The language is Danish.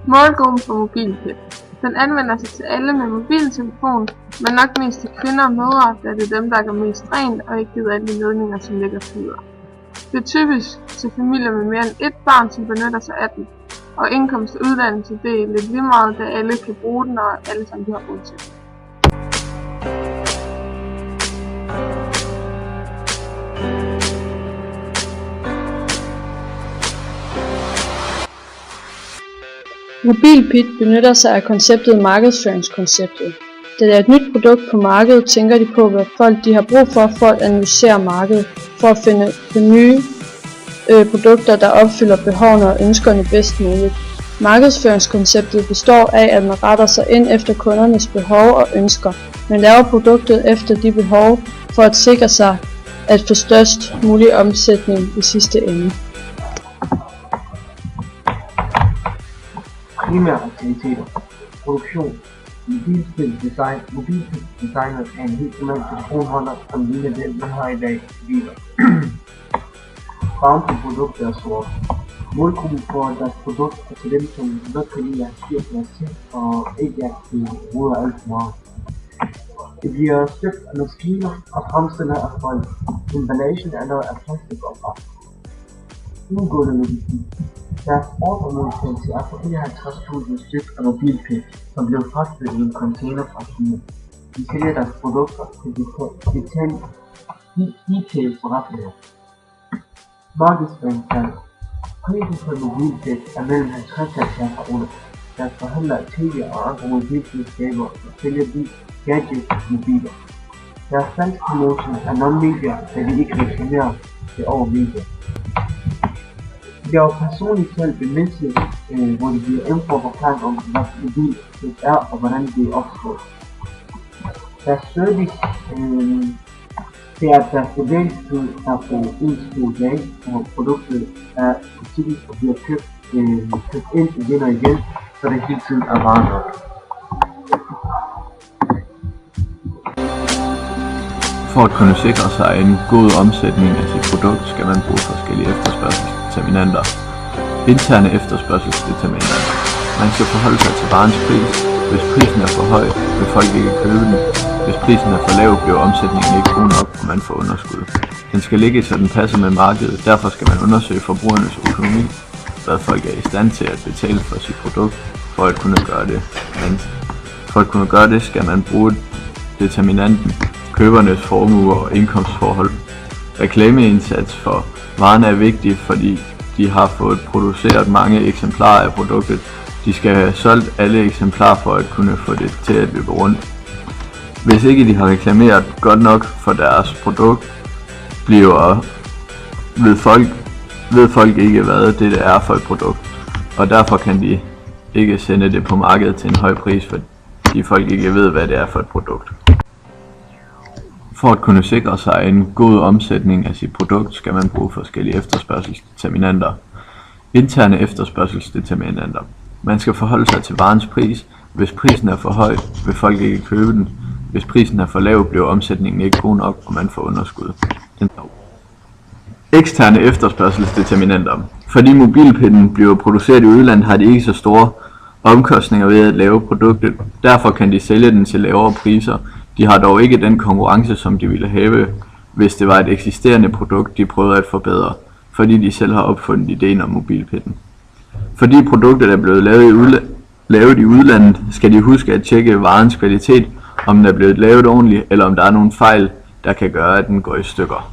Målgruppen for MobilPIT. Den anvender sig til alle med mobiltelefon, men nok mest til kvinder og mødre, da det er dem, der går mest rent og ikke gider alle de ledninger, som ligger flyder. Det er typisk til familier med mere end ét barn, som benytter sig af den, og indkomst og uddannelse, det er lidt lige meget, da alle kan bruge den, og alle sammen har råd til den. MobilPIT benytter sig af konceptet markedsføringskonceptet. Da det er et nyt produkt på markedet, tænker de på, hvad folk de har brug for at analysere markedet, for at finde på nye produkter, der opfylder behovene og ønskerne bedst muligt. Markedsføringskonceptet består af, at man retter sig ind efter kundernes behov og ønsker, men laver produktet efter de behov for at sikre sig at få størst mulig omsætning i sidste ende. Primære aktiviteter. Produktion. Mobilspildesignet er en helt normal telefonholder, som ligner den, man har i dag i biler. Farven på produktet er sort. Målgruppen for deres produkt er til dem, som godt kan lide at styre på deres ting og ikke at bruge alt for meget. Det bliver støbt af maskiner og fremstillet af folk. Emballagen er lavet af plastik og pap. Indgående logistik. Deres ordremodtagelse er på 51.000 stykker af MobilPIT, som blev fragtet i en container fra Kina. De sælger deres produkter til detail forretninger. Markedsføringssalg. Prisen på MobilPIT er mellem 50 og 70 kroner. Deres forhandler tv og andre mobilselskaber og sælger gadgets og mobiler. Deres salgspromotion er non-media, da de ikke reklamerer det over media. De laver personligt salg ved Messi, hvor de giver info og forklaring om, hvad MobilPIT er og hvordan det er opstået. Deres service det er, at deres leveringstid er på 1-2 dage, og produktet er butikken og bliver købt ind igen og igen, så det hele tiden er varer nok. For at kunne sikre sig en god omsætning af sit produkt, skal man bruge forskellige efterspørgselsdeterminanter. Interne efterspørgselsdeterminanter. Man skal forholde sig til varens pris. Hvis prisen er for høj, vil folk ikke købe den. Hvis prisen er for lav, bliver omsætningen ikke god nok, og man får underskud. Den skal ligge, så den passer med markedet. Derfor skal man undersøge forbrugernes økonomi, hvad folk er i stand til at betale for sit produkt, for at kunne gøre det. Men for at kunne gøre det, skal man bruge determinanten, købernes formue og indkomstforhold. Reklameindsats for varerne er vigtig, fordi de har fået produceret mange eksemplarer af produktet. De skal have solgt alle eksemplarer for at kunne få det til at løbe rundt. Hvis ikke de har reklameret godt nok for deres produkt, ved folk ikke, hvad det er for et produkt, og derfor kan de ikke sende det på markedet til en høj pris, fordi folk ikke ved, hvad det er for et produkt. For at kunne sikre sig en god omsætning af sit produkt, skal man bruge forskellige efterspørgselsdeterminanter. Interne efterspørgselsdeterminanter. Man skal forholde sig til varens pris. Hvis prisen er for høj, vil folk ikke købe den. Hvis prisen er for lav, bliver omsætningen ikke god nok, og man får underskud. Eksterne efterspørgselsdeterminanter. Fordi MobilPIT'en bliver produceret i udlandet, har de ikke så store omkostninger ved at lave produktet. Derfor kan de sælge den til lavere priser. De har dog ikke den konkurrence, som de ville have, hvis det var et eksisterende produkt, de prøvede at forbedre, fordi de selv har opfundet ideen om MobilPIT'en. Fordi produktet er blevet lavet i udlandet, skal de huske at tjekke varens kvalitet, om den er blevet lavet ordentligt, eller om der er nogle fejl, der kan gøre, at den går i stykker.